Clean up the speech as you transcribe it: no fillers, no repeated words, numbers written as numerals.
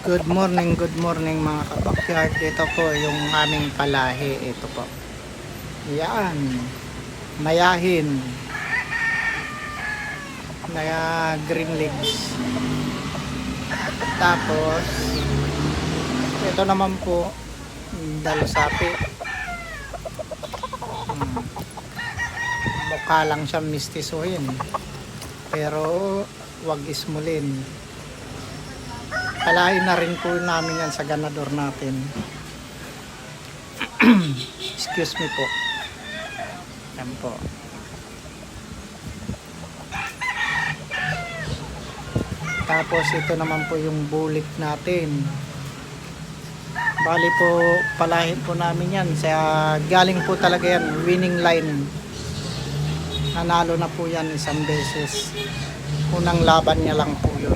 Good morning mga kabakyard. Ito po yung aming palahi. Ito po. Yan. Mayahin. Naya green legs. Tapos, ito naman po, dalusapi. Mukha lang siya mistisuhin. Pero, wag ismulin. Palahin na rin po namin yan sa ganador natin. Excuse me po. Yan po. Tapos ito naman po yung bulik natin. Bali po palahin po namin yan. Galing po talaga yan. Winning line. Nanalo na po yan isang beses. Unang laban niya lang po yun.